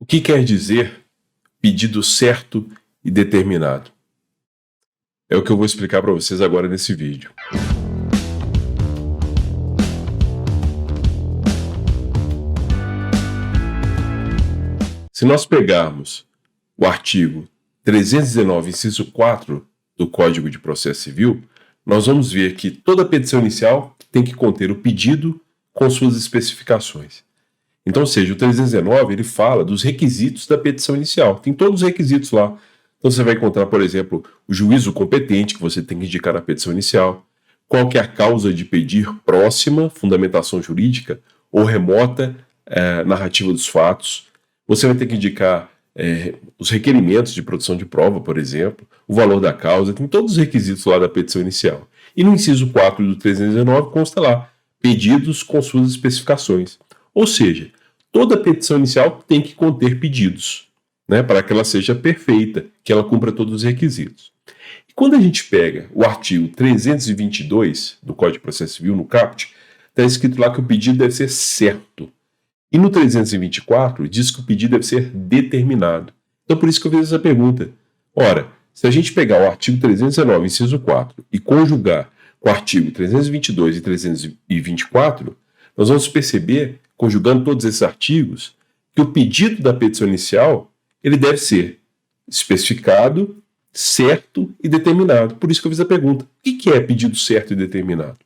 que quer dizer pedido certo e determinado? É o que eu vou explicar para vocês agora nesse vídeo. Se nós pegarmos o artigo 319, inciso 4 do Código de Processo Civil, nós vamos ver que toda petição inicial tem que conter o pedido com suas especificações. Então, ou seja, o 319 ele fala dos requisitos da petição inicial. Tem todos os requisitos lá. Então você vai encontrar, por exemplo, o juízo competente que você tem que indicar na petição inicial, qual que é a causa de pedir próxima, fundamentação jurídica, ou remota, narrativa dos fatos. Você vai ter que indicar os requerimentos de produção de prova, por exemplo, o valor da causa, tem todos os requisitos lá da petição inicial. E no inciso 4 do 319 consta lá, pedidos com suas especificações. Ou seja, toda petição inicial tem que conter pedidos, né, para que ela seja perfeita, que ela cumpra todos os requisitos. E quando a gente pega o artigo 322 do Código de Processo Civil, no caput, está escrito lá que o pedido deve ser certo. E no 324 diz que o pedido deve ser determinado. Então por isso que eu fiz essa pergunta. Ora, se a gente pegar o artigo 319, inciso 4, e conjugar com o artigo 322 e 324, nós vamos perceber, conjugando todos esses artigos, que o pedido da petição inicial ele deve ser especificado, certo e determinado. Por isso que eu fiz a pergunta. O que é pedido certo e determinado?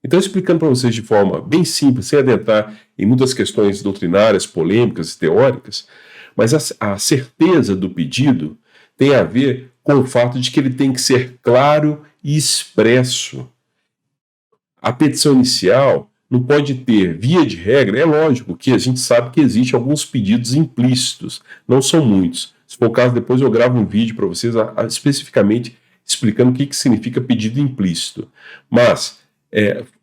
Então, explicando para vocês de forma bem simples, sem adentrar em muitas questões doutrinárias, polêmicas e teóricas, mas a certeza do pedido tem a ver com o fato de que ele tem que ser claro e expresso. A petição inicial não pode ter, via de regra, é lógico que a gente sabe que existem alguns pedidos implícitos, não são muitos. Se for o caso, depois eu gravo um vídeo para vocês especificamente explicando o que significa pedido implícito. Mas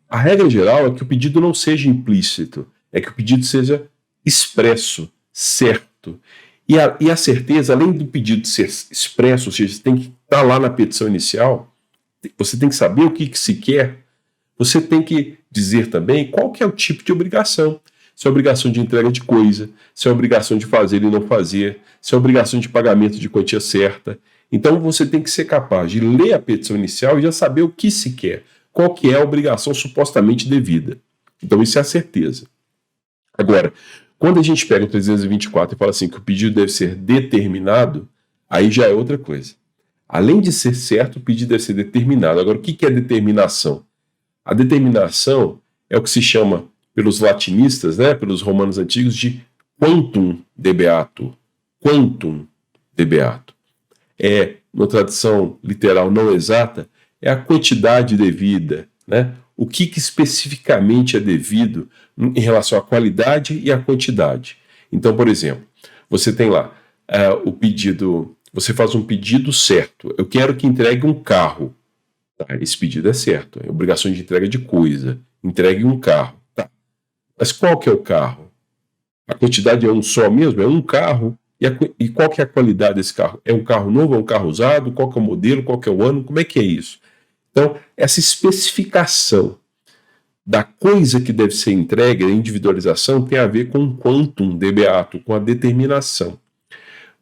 a regra geral é que o pedido não seja implícito, é que o pedido seja expresso, certo. E a certeza, além do pedido ser expresso, ou seja, você tem que estar lá na petição inicial, você tem que saber o que se quer, você tem que dizer também qual que é o tipo de obrigação. Se é obrigação de entrega de coisa, se é obrigação de fazer e não fazer, se é obrigação de pagamento de quantia certa. Então você tem que ser capaz de ler a petição inicial e já saber o que se quer, qual que é a obrigação supostamente devida. Então isso é a certeza. Agora, quando a gente pega o 324 e fala assim que o pedido deve ser determinado, aí já é outra coisa. Além de ser certo, o pedido deve ser determinado. Agora, o que é determinação? A determinação é o que se chama, pelos latinistas, né, pelos romanos antigos, de quantum debeatur. Quantum debeatur. Na tradução literal não exata, é a quantidade devida, né? O que especificamente é devido em relação à qualidade e à quantidade. Então, por exemplo, você tem lá o pedido, você faz um pedido certo. Eu quero que entregue um carro. Tá, esse pedido é certo. É obrigação de entrega de coisa. Entregue um carro. Tá. Mas qual que é o carro? A quantidade é um só mesmo? É um carro? E qual que é a qualidade desse carro? É um carro novo? É um carro usado? Qual que é o modelo? Qual que é o ano? Como é que é isso? Então, essa especificação da coisa que deve ser entregue, a individualização, tem a ver com o quantum debeatur, com a determinação.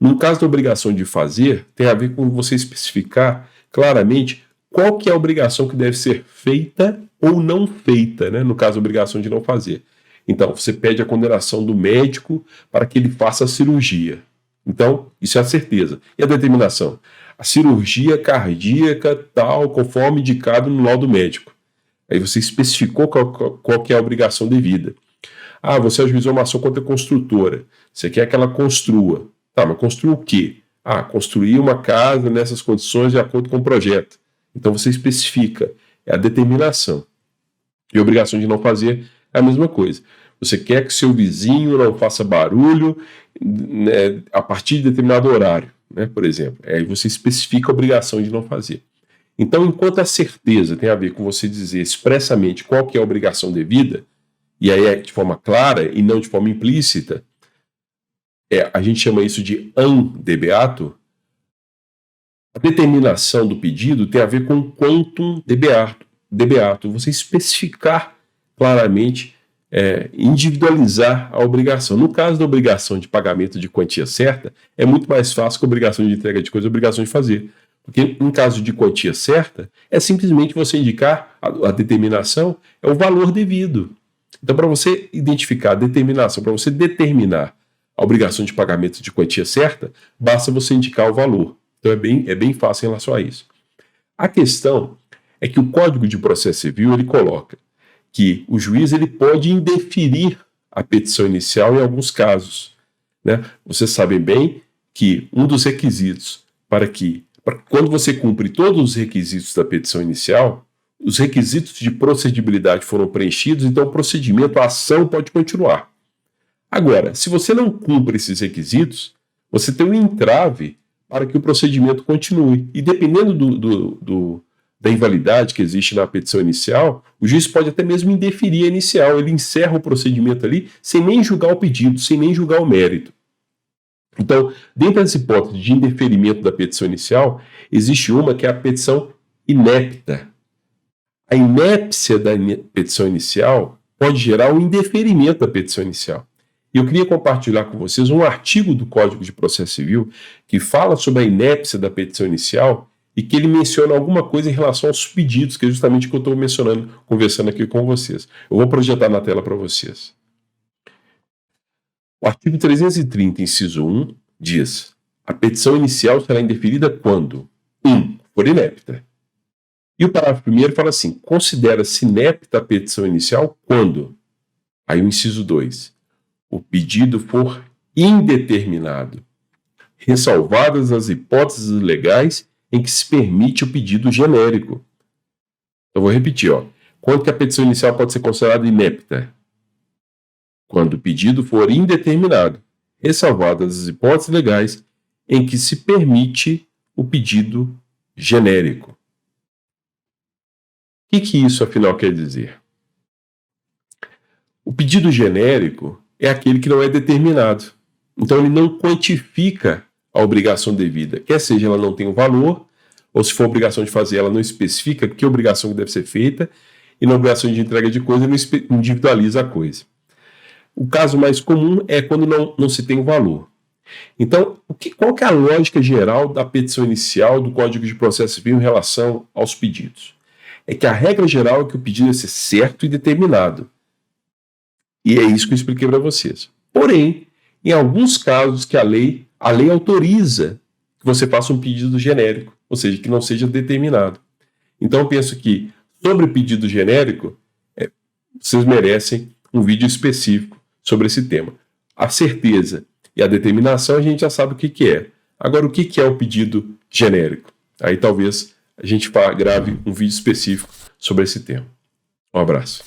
No caso da obrigação de fazer, tem a ver com você especificar claramente qual que é a obrigação que deve ser feita ou não feita, né? No caso, a obrigação de não fazer. Então, você pede a condenação do médico para que ele faça a cirurgia. Então, isso é a certeza. E a determinação? A cirurgia cardíaca tal, conforme indicado no laudo médico. Aí você especificou qual que é a obrigação devida. Você ajuizou uma ação contra a construtora. Você quer que ela construa. Tá, mas construa o quê? Construir uma casa nessas condições de acordo com o projeto. Então você especifica. É a determinação. E a obrigação de não fazer é a mesma coisa. Você quer que seu vizinho não faça barulho, né, a partir de determinado horário, né, por exemplo. Aí você especifica a obrigação de não fazer. Então, enquanto a certeza tem a ver com você dizer expressamente qual que é a obrigação devida, e aí é de forma clara e não de forma implícita, a gente chama isso de an debeatur. A determinação do pedido tem a ver com quantum debeatur. Você especificar claramente individualizar a obrigação. No caso da obrigação de pagamento de quantia certa, é muito mais fácil que a obrigação de entrega de coisa, a obrigação de fazer. Porque, em caso de quantia certa, é simplesmente você indicar a determinação, é o valor devido. Então, para você identificar a determinação, para você determinar a obrigação de pagamento de quantia certa, basta você indicar o valor. Então, é bem fácil em relação a isso. A questão é que o Código de Processo Civil ele coloca que o juiz ele pode indeferir a petição inicial em alguns casos, né? Vocês sabem bem que um dos requisitos para quando você cumpre todos os requisitos da petição inicial, os requisitos de procedibilidade foram preenchidos, então o procedimento, a ação pode continuar. Agora, se você não cumpre esses requisitos, você tem um entrave para que o procedimento continue. E dependendo da invalidade que existe na petição inicial, o juiz pode até mesmo indeferir a inicial, ele encerra o procedimento ali sem nem julgar o pedido, sem nem julgar o mérito. Então, dentro dessa hipótese de indeferimento da petição inicial, existe uma que é a petição inepta. A inépcia da petição inicial pode gerar um indeferimento da petição inicial. E eu queria compartilhar com vocês um artigo do Código de Processo Civil que fala sobre a inépcia da petição inicial e que ele menciona alguma coisa em relação aos pedidos, que é justamente o que eu estou mencionando, conversando aqui com vocês. Eu vou projetar na tela para vocês. O artigo 330, inciso 1, diz: a petição inicial será indeferida quando 1. For inepta. E o parágrafo 1º fala assim: considera-se inepta a petição inicial quando. Aí o inciso 2. O pedido for indeterminado, ressalvadas as hipóteses legais em que se permite o pedido genérico. Eu vou repetir, quando que a petição inicial pode ser considerada inepta? Quando o pedido for indeterminado, ressalvadas as hipóteses legais em que se permite o pedido genérico. O que isso, afinal, quer dizer? O pedido genérico é aquele que não é determinado. Então, ele não quantifica a obrigação devida. Quer seja, ela não tem um valor, ou se for obrigação de fazer, ela não especifica que obrigação que deve ser feita, e na obrigação de entrega de coisa, não individualiza a coisa. O caso mais comum é quando não se tem um valor. Então, qual que é a lógica geral da petição inicial do Código de Processo Civil em relação aos pedidos? É que a regra geral é que o pedido deve ser certo e determinado. E é isso que eu expliquei para vocês. Porém, em alguns casos que a lei autoriza que você faça um pedido genérico, ou seja, que não seja determinado. Então, eu penso que, sobre o pedido genérico, vocês merecem um vídeo específico sobre esse tema. A certeza e a determinação a gente já sabe o que é. Agora, o que é o pedido genérico? Aí talvez a gente grave um vídeo específico sobre esse tema. Um abraço.